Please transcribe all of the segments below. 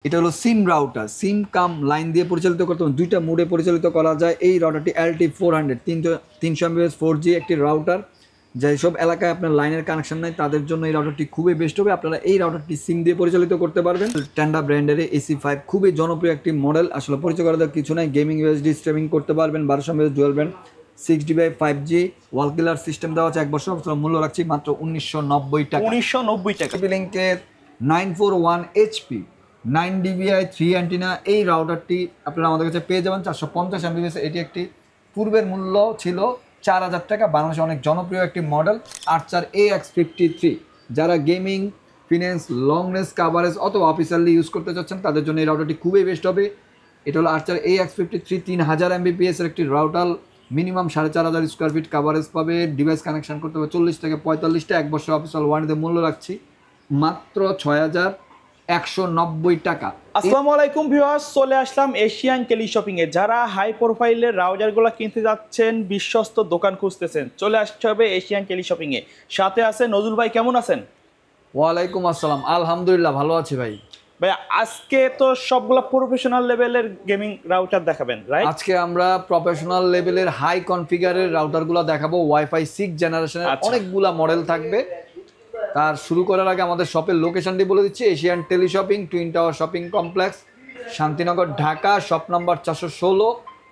এটা হলো সিম রাউটার। সিম কাম লাইন দিয়ে পরিচালিত করতে হবে, দুইটা মোডে পরিচালিত করা যায়। এই রাউটারটি LT400 300 MBPS 4G একটি রাউটার। যেসব এলাকায় আপনার লাইনের কানেকশন নাই তাদের জন্য এই রাউটারটি খুবই বেস্ট হবে। আপনারা এই রাউটারটি সিম দিয়ে পরিচালিত করতে পারবেন। টেন্ডা ব্র্যান্ডের AC5 খুবই জনপ্রিয় একটি মডেল। আসলে পরিচয় করা দেওয়ার কিছু নাই। গেমিং USD স্ট্রিমিং করতে পারবেন। 1200 MBPS dual band 6GB 5G ওয়াল কিলার সিস্টেম দেওয়া আছে। 1 বছর মূল্য রাখছি মাত্র 1990 টাকা। 1990 টাকা। লিঙ্কের 941 HP 9 dBi 3 অ্যান্টিনা এই রাউটারটি আপনারা আমাদের কাছে পেয়ে যাবেন 450 MBPS। এটি একটি পূর্বের মূল্য ছিল 4000 টাকা। বাংলাদেশে অনেক জনপ্রিয় একটি মডেল আর্চার AX53। যারা gaming, finance, long range coverage অথবা অফিসিয়ালি ইউজ করতে চাচ্ছেন তাদের জন্য এই রাউটারটি খুবই বেস্ট হবে। এটা হলো আর্চার AX53 3000 MBPS এর একটি router. Minimum 4500 square feet coverage পাবে। ডিভাইস কানেকশন করতে হবে 40 থেকে 45টা। 1 বছর অফিসিয়াল ওয়ারেন্টিতে মূল্য রাখছি মাত্র 6190 টাকা। আসসালামু আলাইকুম ভিউয়ার্স, চলে আসলাম এশিয়ান টেলিশপিং এ। যারা হাই প্রোফাইলের রাউটারগুলো কিনতে যাচ্ছেন, বিশ্বস্ত দোকান খুঁজতেছেন, চলে আসতে হবে এশিয়ান টেলিশপিং এ। সাথে আছে নজরুল ভাই, কেমন আছেন? ওয়ালাইকুম আসসালাম, আলহামদুলিল্লাহ ভালো আছি ভাই। ভাই আজকে তো সবগুলো প্রফেশনাল লেভেলের গেমিং রাউটার দেখাবেন, রাইট? আজকে আমরা প্রফেশনাল লেভেলের হাই কনফিগারের রাউটারগুলো দেখাবো। ওয়াইফাই 6 জেনারেশনের অনেকগুলা মডেল থাকবে। তার শুরু করার আগে আমাদের শপের লোকেশনটি বলে দিচ্ছি। Asian teleshopping, twin tower shopping complex, Shantinagar, Dhaka. Shop number 416,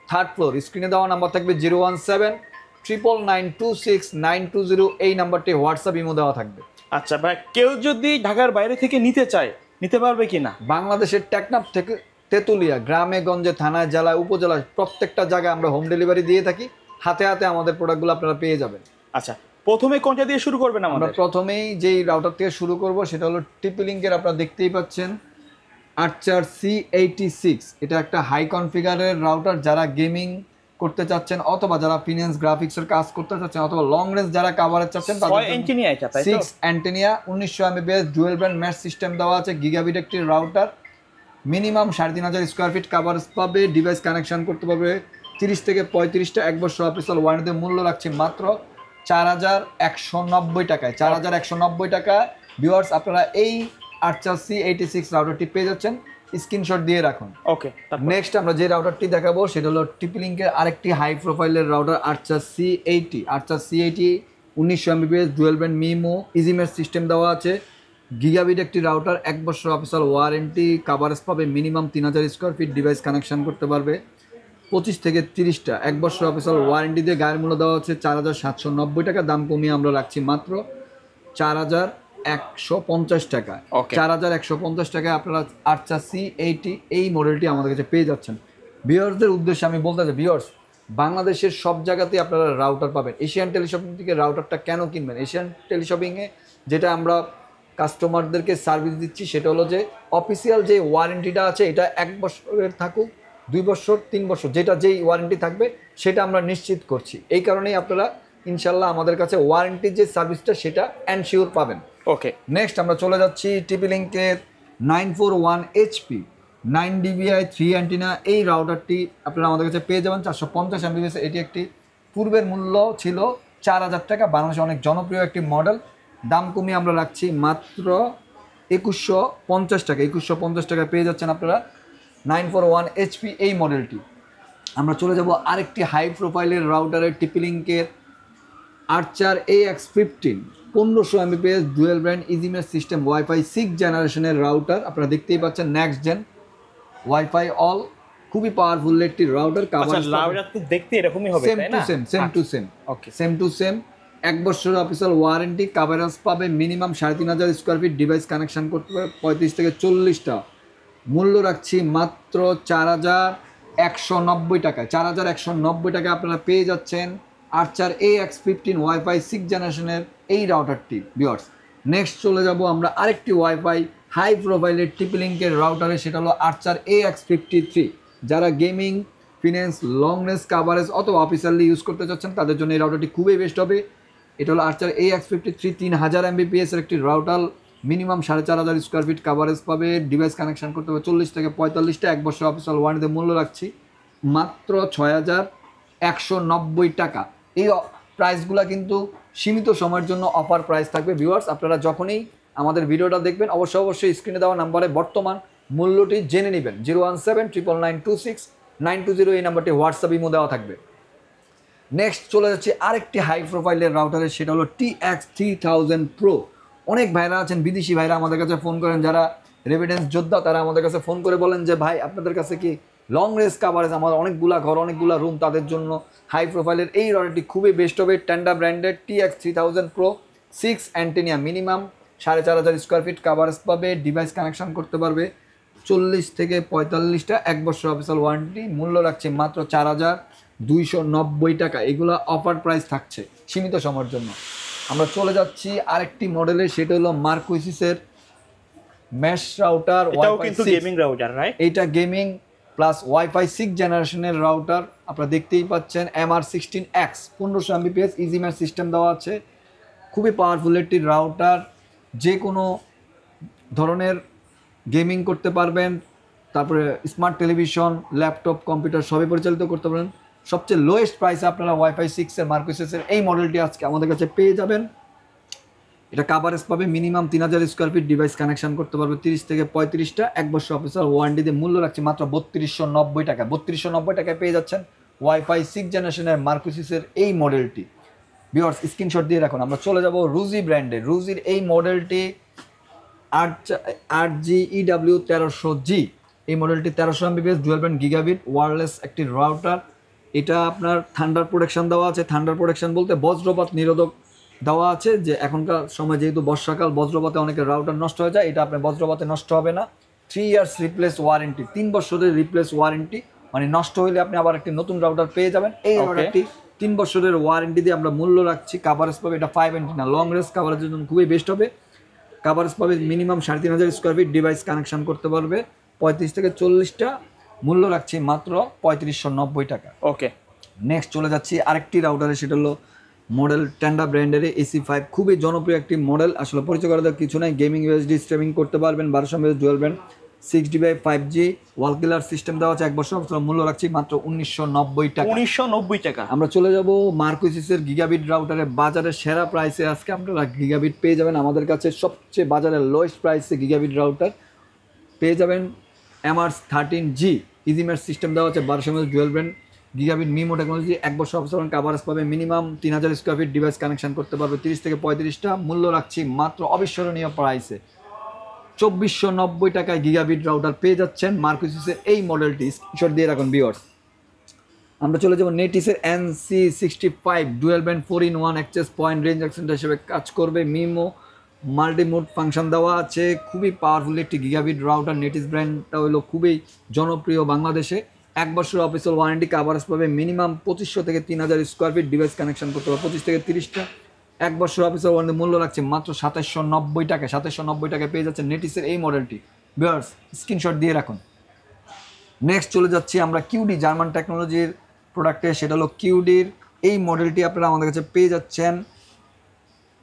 3rd floor. স্ক্রিনে দেওয়া নাম্বার থাকবে 017-99926-920। এই নাম্বারটি হোয়াটসঅ্যাপ ইমো দেওয়া থাকবে। আচ্ছা ভাই, কেউ যদি ঢাকার বাইরে থেকে নিতে চায়, নিতে পারবে কিনা? বাংলাদেশের টেকনাফ থেকে তেতুলিয়া, গ্রামে গঞ্জে, থানায়, জেলায়, উপজেলায় প্রত্যেকটা জায়গায় আমরা হোম ডেলিভারি দিয়ে থাকি। হাতে হাতে আমাদের প্রোডাক্টগুলো আপনারা পেয়ে যাবেন। আচ্ছা, প্রথমে কোনটা দিয়ে শুরু করবেন? আমরা প্রথমেই যেই রাউটার থেকে শুরু করব সেটা হলো টিপি লিঙ্কের, আপনারা দেখতেই পাচ্ছেন আর্চার C86। এটা একটা হাই কনফিগারের রাউটার। যারা গেমিং করতে চাচ্ছেন অথবা যারা ফিনান্স গ্রাফিক্সের কাজ করতে চাচ্ছেন অথবা লং রেঞ্জ যারা কাভারেজ চাচ্ছেন তাদের 6 অ্যান্টেনা এটা, তাই তো? 6 antenna 1900 MBPS dual band mash system দেওয়া আছে। গিগাবিট একটি router. Minimum 3500 square feet coverage পাবে। ডিভাইস কানেকশন করতে পারবে 30 থেকে 35টা। 1 বছর অফিসিয়াল ওয়ারেন্টিতে মূল্য রাখছি মাত্র 4190 টাকায়। 4190 টাকা ভিউয়ার্স আপনারা এই আর্চার C86 রাউটারটি পেয়ে যাচ্ছেন। স্ক্রিনশট দিয়ে রাখুন। ওকে, নেক্সট আমরা যে রাউটারটি দেখাবো সেটা হলো টিপি লিঙ্কের আরেকটি হাই প্রোফাইলের router Archer C80। Archer C80 1900 MBPS dual band MIMO ইজিমের সিস্টেম দেওয়া আছে। গিগাবিট একটি রাউটার। 1 বছর অফিসিয়াল ওয়ারেন্টি। কাভারেজ পাবে minimum 3000 square feet. Device connection করতে পারবে 25 থেকে 30টা। 1 বছর অফিসিয়াল ওয়ারেন্টি দিয়ে গায়ের মূল্য দেওয়া হচ্ছে 4790 টাকা। দাম কমিয়ে আমরা রাখছি মাত্র 4150 টাকা। 4150 টাকায় আপনারা আর্চার C80 এই মডেলটি আমাদের কাছে পেয়ে যাচ্ছেন। ভিউয়ার্সদের উদ্দেশ্যে আমি বলতে চাই, ভিউয়ার্স বাংলাদেশের সব জায়গাতেই আপনারা রাউটার পাবেন। এশিয়ান টেলিশপিং থেকে রাউটারটা কেন কিনবেন? এশিয়ান টেলিশপিংয়ে যেটা আমরা কাস্টমারদেরকে সার্ভিস দিচ্ছি সেটা হলো যে অফিসিয়াল যে ওয়ারেন্টিটা আছে এটা 1 বছরের থাকুক, 2 বছর, 3 বছর, যেই ওয়ারেন্টি থাকবে সেটা আমরা নিশ্চিত করছি। এই কারণেই আপনারা ইনশাল্লাহ আমাদের কাছে ওয়ারেন্টির যে সার্ভিসটা সেটা এনশিওর পাবেন। ওকে, নেক্সট আমরা চলে যাচ্ছি টিপি লিঙ্কের 941 HP 9 dBi 3 অ্যান্টিনা এই রাউটারটি আপনারা আমাদের কাছে পেয়ে যাবেন 450 MBPS। এটি একটি পূর্বের মূল্য ছিল 4000 টাকা। বাংলাদেশে অনেক জনপ্রিয় একটি মডেল। দাম কমিয়ে আমরা রাখছি মাত্র 2150 টাকা। 2150 টাকায় পেয়ে যাচ্ছেন আপনারা 941 HP এই মডেলটি। আমরা চলে যাব আরেকটি হাই প্রোফাইলের রাউটারের টিপি লিঙ্কের আর্চার AX15 1500 MBPS dual brand ইজিমের system wifi 6 জেনারেশনের রাউটার। আপনারা দেখতেই পাচ্ছেন নেক্সট জেন ওয়াইফাই অল। খুবই পাওয়ারফুল একটি রাউটার। আচ্ছা, রাউটার তো দেখতে এরকমই হবে, তাই না? Same to same. Okay, same to same. 1 বছর অফিসিয়াল ওয়ারেন্টি। কাভারেজ পাবে minimum 3500 square feet. Device connection করতে পারবে 35 থেকে 40টা। মূল্য রাখছি মাত্র 4190 টাকায়। 4190 টাকায় আপনারা পেয়ে যাচ্ছেন আর্চার AX15 ওয়াইফাই 6 জেনারেশনের এই রাউটারটি। ভিউয়ার্স নেক্সট চলে যাব আমরা আরেকটি ওয়াইফাই হাই প্রোফাইলের টিপি লিঙ্কের রাউটারে, সেটা হলো আর্চার AX53। যারা gaming, finance, long range coverage অথবা অফিসিয়ালি ইউজ করতে চাচ্ছেন তাদের জন্য এই রাউটারটি খুবই বেস্ট হবে। এটা হলো আর্চার AX53 3000 MBPS এর একটি router. Minimum 4500 square feet coverage পাবে। ডিভাইস কানেকশন করতে হবে 40 থেকে 45টা। 1 বছর অফিসিয়াল ওয়ারেন্টিতে মূল্য রাখছি মাত্র 6190 টাকা। এই প্রাইসগুলো কিন্তু সীমিত সময়ের জন্য অফার প্রাইস থাকবে। ভিউয়ার্স আপনারা যখনই আমাদের ভিডিওটা দেখবেন অবশ্যই স্ক্রিনে দেওয়া নাম্বারে বর্তমান মূল্যটি জেনে নেবেন। 01799926920 এই নাম্বারটি হোয়াটসঅ্যাপ ইমো দেওয়া থাকবে। নেক্সট চলে যাচ্ছে আরেকটি হাই প্রোফাইলের রাউটারের, সেটা হলো TX3000 Pro। অনেক ভাইরা আছেন, বিদেশি ভাইরা আমাদের কাছে ফোন করেন, যারা রেভিডেন্স যোদ্ধা, তারা আমাদের কাছে ফোন করে বলেন যে ভাই আপনাদের কাছে কি লং রেঞ্জ কাভারেজ, আমাদের অনেকগুলা ঘর অনেকগুলা রুম, তাদের জন্য হাই প্রোফাইলের এই রাউটারটি খুবই বেস্ট হবে। টেন্ডা ব্র্যান্ডের TX3000 Pro 6 antenna, minimum 4500 square feet coverage পাবে, ডিভাইস কানেকশন করতে পারবে 40 থেকে 45টা, 1 বছর অফিসিয়াল ওয়ারেন্টি। মূল্য রাখছে মাত্র 4290 টাকা। এগুলো অফার প্রাইস থাকছে সীমিত সময়ের জন্য। আমরা চলে যাচ্ছি আরেকটি মডেলে, সেটা হলো মার্কুইসিসের মেশ রাউটার। এটাও কিন্তু গেমিং রাউটার, রাইট? এইটা গেমিং প্লাস ওয়াইফাই 6 জেনারেশনের রাউটার। আপনারা দেখতেই পাচ্ছেন MR16X 1500 Mbps easy match system দেওয়া আছে। খুবই পাওয়ারফুল একটি রাউটার, যে কোনো ধরনের গেমিং করতে পারবেন, তারপরে স্মার্ট টেলিভিশন, ল্যাপটপ, কম্পিউটার সবই পরিচালিত করতে পারেন। সবচেয়ে লোয়েস্ট প্রাইসে আপনারা ওয়াইফাই 6 এর মার্কুইসিসের এই মডেলটি আজকে আমাদের কাছে পেয়ে যাবেন। এটা কাভারেজ পাবে minimum 3000 square feet, device connection করতে পারবে 30 থেকে 35টা, 1 বছর অফিসিয়াল ওয়ারেন্টিতে। মূল্য রাখছে মাত্র 3290 টাকা। 3290 টাকায় পেয়ে যাচ্ছেন ওয়াইফাই 6 জেনারেশনের মার্কুইসিসের এই মডেলটি। ভিউয়ার্স স্ক্রিনশট দিয়ে রাখুন। আমরা চলে যাব রুজি ব্র্যান্ডের। রুজির এই মডেলটি 8GEW1300G, এই মডেলটি 1300 Mbps dual band gigabit wireless একটি রাউটার। এটা আপনার থান্ডার প্রোটেকশন দেওয়া আছে। থান্ডার প্রোটেকশন বলতে বজ্রপাত নিরোধক দেওয়া আছে, যে এখনকার সময় যেহেতু বর্ষাকাল, বজ্রপাতে অনেকের রাউটার নষ্ট হয়ে যায়, এটা আপনার বজ্রপাতে নষ্ট হবে না। 3 ইয়ার্স রিপ্লেস ওয়ারেন্টি, 3 বছরের রিপ্লেস ওয়ারেন্টি, মানে নষ্ট হলে আপনি আবার একটি নতুন রাউটার পেয়ে যাবেন। এই রাউটারটি 3 বছরের ওয়ারেন্টি দিয়ে আমরা মূল্য রাখছি। কাভারেজ পাবে এটা 5 অ্যান্টেনা, লং রেঞ্জ কাভারেজের জন্য খুবই বেস্ট হবে। কাভারেজ পাবে minimum 3500 square feet, device connection করতে পারবে 35 থেকে 40টা। মূল্য রাখছি মাত্র 3590 টাকা। ওকে, নেক্সট চলে যাচ্ছি আরেকটি রাউটারে, সেটা হলো মডেল টেন্ডা ব্র্যান্ডের AC5। খুবই জনপ্রিয় একটি মডেল, আসলে পরিচয় করা দেওয়ার কিছু নাই। গেমিং USD স্ট্রিমিং করতে পারবেন, 1200 Mbps dual band 6GB 5G ওয়াল কিলার সিস্টেম দেওয়া আছে 1 বছর। মূল্য রাখছি মাত্র 1990 টাকা। 1990 টাকা। আমরা চলে যাব মার্কুইসিসের গিগাবিট রাউটারে। বাজারের সেরা প্রাইসে আজকে আপনারা গিগাবিট পেয়ে যাবেন আমাদের কাছে। সবচেয়ে বাজারের লোয়েস্ট প্রাইসে গিগাবিট রাউটার পেয়ে যাবেন। MR13G ইজি ম্যাচ সিস্টেম দেওয়া আছে 1200 Mbps dual band gigabit MIMO technology, 1 বছর অফিসিয়াল কাভারেজ পাবে minimum 3000 square feet, device connection করতে পারবে 30 থেকে 35টা। মূল্য রাখছি মাত্র অবিস্মরণীয় প্রাইসে 2490 টাকায় গিগাবিট রাউটার পেয়ে যাচ্ছেন মার্কুইসিসের এই মডেলটি। স্ক্রিনশট দিয়ে রাখুন ভিউয়ার্স। আমরা চলে যাব নেটিসের NC65 dual band 4-in-1 access point range extender হিসেবে কাজ করবে। মিমো মাল্টিমোড ফাংশন দেওয়া আছে। খুবই পাওয়ারফুল একটি গিগাবিট রাউটার। নেটিস ব্র্যান্ডটা হলো খুবই জনপ্রিয় বাংলাদেশে। 1 বছর অফিসিয়াল ওয়ারেন্টি, কাভারেজ পাবে মিনিমাম 2500 থেকে 3000 স্কোয়ার ফিট, ডিভাইস কানেকশন করতে পারবে 25 থেকে 30টা। 1 বছর অফিসিয়াল ওয়ারেন্টি। মূল্য রাখছে মাত্র 2790 টাকা। 2790 টাকায় পেয়ে যাচ্ছে নেটিসের এই মডেলটি। ভিউয়ার্স স্ক্রিনশট দিয়ে রাখুন। নেক্সট চলে যাচ্ছি আমরা কিউডি জার্মান টেকনোলজির প্রোডাক্টে, সেটা হলো কিউডির এই মডেলটি আপনারা আমাদের কাছে পেয়ে যাচ্ছেন।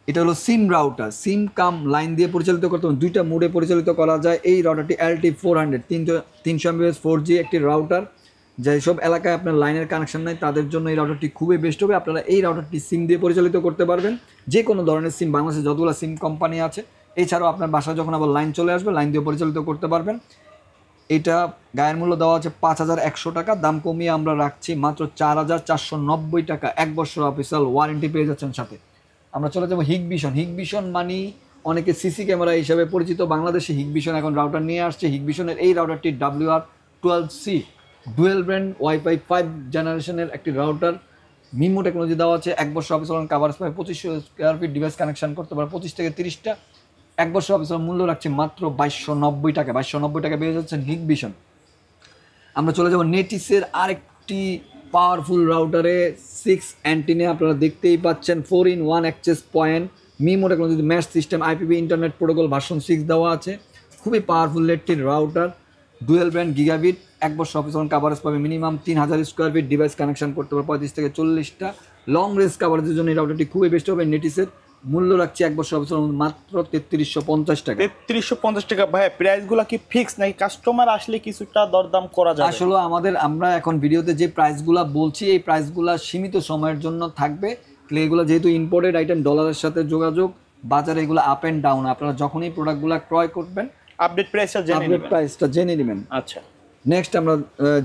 এটা হলো সিম রাউটার, সিম কাম লাইন দিয়ে পরিচালিত করতে হবে, 2টা মোডে পরিচালিত করা যায়। এই রাউটারটি LT400 300 Mbps 4G একটি রাউটার। যেসব এলাকায় আপনার লাইনের কানেকশন নাই তাদের জন্য এই রাউটারটি খুবই বেস্ট হবে। আপনারা এই রাউটারটি সিম দিয়ে পরিচালিত করতে পারবেন, যে কোনো ধরনের সিম, বাংলাদেশে যতগুলো সিম কোম্পানি আছে। এছাড়াও আপনার বাসায় যখন আবার লাইন চলে আসবে, লাইন দিয়ে পরিচালিত করতে পারবেন। এটা গায়ের মূল্য দেওয়া আছে 5100 টাকা। দাম কমিয়ে আমরা রাখছি মাত্র 4490 টাকা। 1 বছর অফিসিয়াল ওয়ারেন্টি পেয়ে যাচ্ছেন সাথে। আমরা চলে যাবো হিগভিশন। হিগভিশন মানি অনেকে সিসি ক্যামেরা হিসাবে পরিচিত। বাংলাদেশে হিগভিশন এখন রাউটার নিয়ে আসছে। হিগভিশনের এই রাউটারটি WR12C ডুয়েল ব্র্যান্ড ওয়াইফাই 5 জেনারেশনের একটি রাউটার। মিমো টেকনোলজি দেওয়া আছে। 1 বছর অফিসিয়াল কাভারেজ পাবে 2500 স্কোয়ার ফিট, ডিভাইস কানেকশন করতে পারে 25 থেকে 30টা। 1 বছর অফিসিয়াল মূল্য রাখছে মাত্র 2290 টাকা। 2290 টাকা পেয়ে যাচ্ছেন হিগভিশন। আমরা চলে যাব নেটিসের আরেকটি পাওয়ারফুল রাউটারে 6 অ্যান্টিনা। আপনারা দেখতেই পাচ্ছেন 4-in-1 access point, MIMO technology mesh system, IPv internet protocol version 6 দেওয়া আছে। খুবই পাওয়ারফুল একটি রাউটার, ডুয়েল ব্র্যান্ড গিগাবিট। 1 বছর অফিসিয়াল কাভারেজ পাবে minimum 3000 square feet, device connection করতে পারবে 35 থেকে 40টা। লং রেঞ্জ কাভারেজের জন্য এই রাউটারটি খুবই বেস্ট হবে। নেটিসের মূল্য রাখছি 1 বছর অফিসিয়াল মাত্র 3350 টাকা। 3350 টাকা। ভাই প্রাইসগুলো কি ফিক্স নাকি কাস্টমার আসলে কিছুটা দরদাম করা যাবে? আসলে আমরা এখন ভিডিওতে যে প্রাইসগুলো বলছি, এই প্রাইসগুলো সীমিত সময়ের জন্য থাকবে। এগুলো যেহেতু ইম্পোর্টেড আইটেম, ডলারের সাথে যোগাযোগ, বাজারে এগুলো আপ অ্যান্ড ডাউন। আপনারা যখনই প্রোডাক্টগুলো ক্রয় করবেন আপডেট প্রাইসটা জেনে আপডেট নেবেন। প্রাইসটা জেনে নেবেন। আচ্ছা, নেক্সট আমরা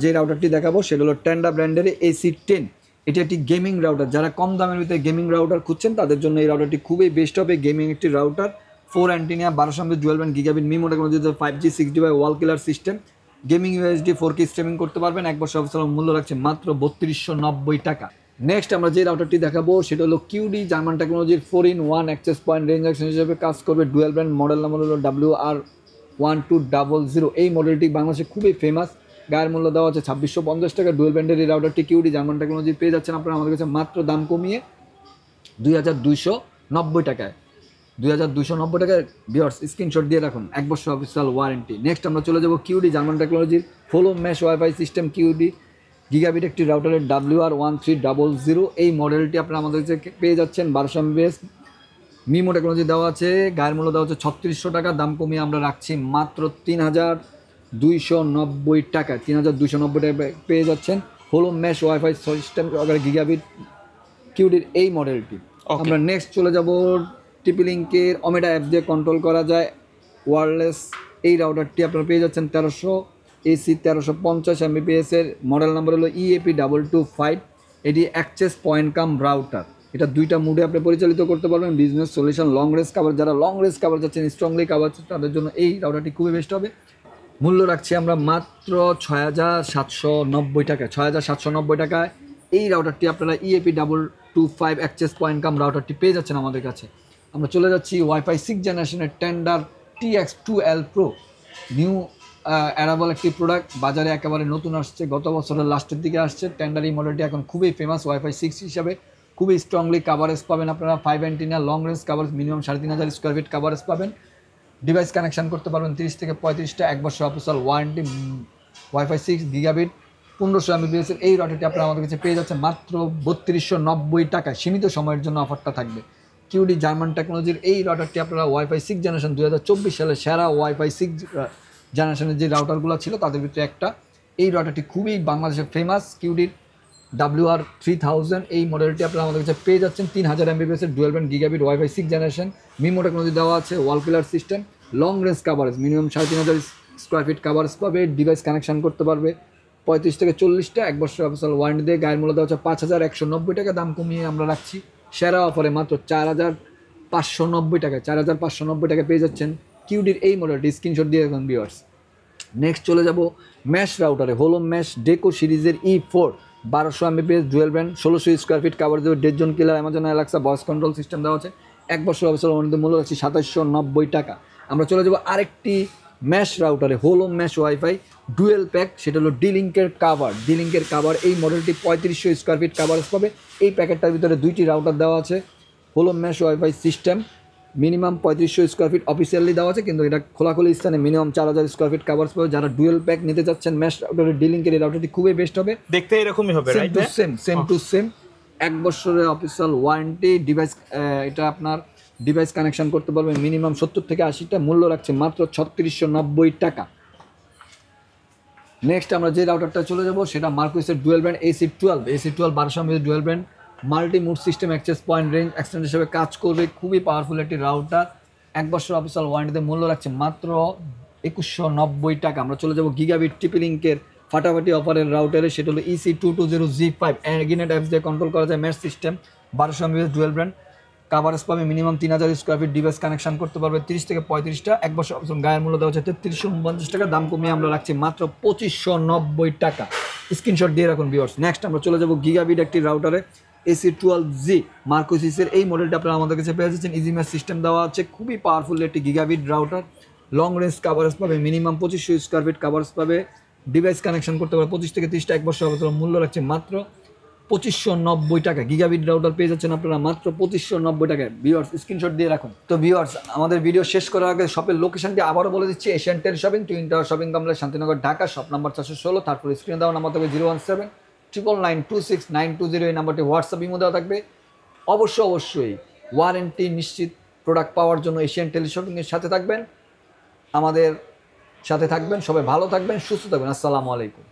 যে রাউটারটি দেখাবো সেটা হলো টেন্ডা ব্র্যান্ডের AC10। এটি একটি গেমিং রাউটার, যারা কম দামের ভিতরে গেমিং রাউটার খুঁজছেন তাদের জন্য এই রাউটারটি খুবই বেস্ট হবে। গেমিং একটি router, 4 antenna, 1200 mAh dual band gigabit MIMO technology, 5G 6GB wall killer system, gaming USD 4K streaming করতে পারবেন। এক বছর অবস্থার মূল্য রাখছে মাত্র 3290 টাকা। নেক্সট আমরা যে রাউটারটি দেখাবো সেটা হলো QD জার্মান টেকনোলজির 4-in-1 access point range extension হিসেবে কাজ করবে। ডুয়াল ব্র্যান্ড, মডেল নাম্বার হলো WR1200। এই মডেলটি বাংলাদেশে খুবই ফেমাস। গায়ের মূল্য দেওয়া হচ্ছে 2650 টাকা। ডুয়াল ব্র্যান্ডের এই রাউটারটি QD জার্মান টেকনোলজি পেয়ে যাচ্ছেন আপনারা আমাদের কাছে মাত্র দাম কমিয়ে 2290 টাকায়। 2290 টাকায় ভিউয়ার্স স্ক্রিনশট দিয়ে রাখুন, এক বছর অফিসিয়াল ওয়ারেন্টি। নেক্সট আমরা চলে যাব QD জার্মান টেকনোলজির hollow mesh wifi system QD gigabit একটি রাউটারের WR1300। এই মডেলটি আপনারা আমাদের কাছে পেয়ে যাচ্ছেন 1200 mAh মিমো টেকনোলজি দেওয়া আছে। গায়ের মূল্য দেওয়া হচ্ছে 3600 টাকা, দাম কমিয়ে আমরা রাখছি মাত্র 3290 টাকায়। 3290 টাকায় পেয়ে যাচ্ছেন হোলো মেশ ওয়াইফাই সিস্টেম গিগাবিট QDর এই মডেলটি। আমরা নেক্সট চলে যাব TP-Link-এর ওমেডা অ্যাপ দিয়ে কন্ট্রোল করা যায় ওয়্যারলেস এই রাউটারটি আপনারা পেয়ে যাচ্ছেন 1300 AC 1350 Mbps এর। মডেল নাম্বার হলো EAP225। এটি অ্যাক্সেস পয়েন্ট কাম রাউটার। এটা দুইটা মুডে আপনি পরিচালিত করতে পারবেন, business, solution, long range cover. যারা লং রেঞ্জ কাভার যাচ্ছেন, স্ট্রংলি কাভার, তাদের জন্য এই রাউটারটি খুবই বেস্ট হবে। মূল্য রাখছি আমরা মাত্র 6790 টাকায়। 6790 টাকায় এই রাউটারটি আপনারা EAP225 অ্যাক্সেস পয়েন্ট কাম রাউটারটি পেয়ে যাচ্ছেন আমাদের কাছে। আমরা চলে যাচ্ছি ওয়াইফাই 6 জেনারেশনের tender TX2L Pro। New arable একটি প্রোডাক্ট, বাজারে একেবারে নতুন আসছে, গত বছরের লাস্টের দিকে আসছে। টেন্ডার এই মডেলটি এখন খুবই ফেমাস ওয়াইফাই 6 হিসাবে। খুবই স্ট্রংলি কাভারেজ পাবেন আপনারা, 5 antenna, long range coverage, minimum 3500 square feet coverage পাবেন। ডিভাইস কানেকশন করতে পারবেন 30 থেকে 35টা, এক বছর official warranty. Wifi 6 gigabit 1500 Mbps এর এই রাউটারটি আপনারা আমাদের কাছে পেয়ে যাচ্ছেন মাত্র 3290 টাকায়। সীমিত সময়ের জন্য অফারটা থাকবে। QD জার্মান টেকনোলজির এই রাউটারটি আপনারা ওয়াইফাই 6 জেনারেশন 2024 সালে সেরা ওয়াইফাই 6 জেনারেশনের যে রাউটারগুলো ছিল তাদের ভিতরে একটা। এই রাউটারটি খুবই বাংলাদেশে ফেমাস। QDর WR3000 এই মডেলটি আপনারা আমাদের কাছে পেয়ে যাচ্ছেন 3000 Mbps এর dual band gigabit wifi 6 generation MIMO technology দেওয়া আছে। Wall killer system, long range coverage, minimum 3500 square feet coverage পাবে। ডিভাইস কানেকশন করতে পারবে 35 থেকে 40টা, এক বছর অফিসিয়াল ওয়ারেন্টি দিয়ে। গায়ের মূল্য দেওয়া হচ্ছে 5190 টাকা, দাম কমিয়ে আমরা রাখছি সেরা অফারে মাত্র 4590 টাকায়। 4590 টাকা পেয়ে যাচ্ছেন QDর এই মডেলটি। স্ক্রিনশট দিয়ে দেখুন ভিউয়ার্স। নেক্সট চলে যাব ম্যাশ রাউটারে হোলো ম্যাশ ডেকো সিরিজের E4 1200 Mbps dual brand 1600 square feet cover দেবে। Dead zone killer, Amazon Alexa voice control system দেওয়া আছে। এক বছর অবসর ওয়ারেন্টির মূল্য রাখছি 2790 টাকা। আমরা চলে যাব আরেকটি ম্যাশ রাউটারে হোলো ম্যাশ ওয়াইফাই ডুয়েল প্যাক, সেটা হলো D-Link-এর কাভার। D-Link-এর কাভার এই মডেলটি 3500 স্কোয়ার ফিট কাভারেজ পাবে। এই প্যাকেটটার ভিতরে দুইটি রাউটার দেওয়া আছে। Hollow mesh wifi system minimum 3500 square feet officially দেওয়া আছে, কিন্তু এটা খোলাখুলি স্থানে মিনিমাম 4000 স্কোয়ার ফিট কাভার্স পাবে। যারা ডুয়েল প্যাক নিতে চাচ্ছেন ম্যাশ রাউটারের D-Link-এর এই রাউটারটি খুবই বেস্ট হবে। দেখতে এরকমই হবে, রাইট? সেম টু সেম, এক বছরের অফিসিয়াল ওয়ারেন্টি। ডিভাইস এটা আপনার ডিভাইস কানেকশন করতে পারবেন মিনিমাম 70 থেকে 80টা। মূল্য রাখছে মাত্র 3690 টাকা। নেক্সট আমরা যে রাউটারটা চলে যাব সেটা মার্কুইসের dual brand AC12। AC12 1200 mAh dual brand multi mode system access point range extend হিসেবে কাজ করবে। খুবই পাওয়ারফুল একটি রাউটার, এক বছর অফিসিয়াল ওয়ারেন্টিতে। মূল্য রাখছে মাত্র 2190 টাকা। আমরা চলে যাব গিগাবিট TP-Link-এর ফাটাফাটি অফারের রাউটারে, সেটা হলো EC220Z5 অ্যাগিনেট অ্যাপস দিয়ে কন্ট্রোল করা যায় mesh system 1200 mAh dual band coverage পাবে minimum 3000 square feet. Device connection করতে পারবে 30 থেকে 35টা, এক বছর অপশন। গায়ের মূল্য দেওয়া হচ্ছে 3350 টাকা, দাম কমিয়ে আমরা রাখছি মাত্র 2590 টাকা। স্ক্রিনশট দিয়ে রাখুন ভিউয়ার্স। নেক্সট আমরা চলে যাব গিগাবিট একটি রাউটারে AC12Z মার্কুইসের এই মডেলটা আপনারা আমাদের কাছে পেয়ে যাচ্ছেন। ইজি ম্যাশ সিস্টেম দেওয়া আছে, খুবই পাওয়ারফুল একটি gigabit router. Long range coverage পাবে মিনিমাম 2500 স্কোয়ার ফিট কাভারেজ পাবে। ডিভাইস কানেকশন করতে পারবে 25 থেকে 30টা, এক বছর অবসর। মূল্য রাখছে মাত্র 2590 টাকা। গিগাবিট রাউটার পেয়ে যাচ্ছেন আপনারা মাত্র 2590 টাকায়। ভিউয়ার্স স্ক্রিনশট দিয়ে রাখুন। তো ভিউয়ার্স আমাদের ভিডিও শেষ করার আগে শপের লোকেশনটি আবারও বলে দিচ্ছি। এশিয়ান টেল shopping, twin tower shopping complex, Shantinagar, Dhaka. Shop number 416। তারপর স্ক্রিনে দেওয়া নাম্বার থাকবে 01799269220। এই নাম্বারটি হোয়াটসঅ্যাপ ইমো দেওয়া থাকবে। অবশ্যই ওয়ারেন্টি নিশ্চিত প্রোডাক্ট পাওয়ার জন্য এশিয়ান টেল শপিংয়ের সাথে থাকবেন, আমাদের সাথে থাকবেন। সবাই ভালো থাকবেন, সুস্থ থাকবেন। আসসালামু আলাইকুম।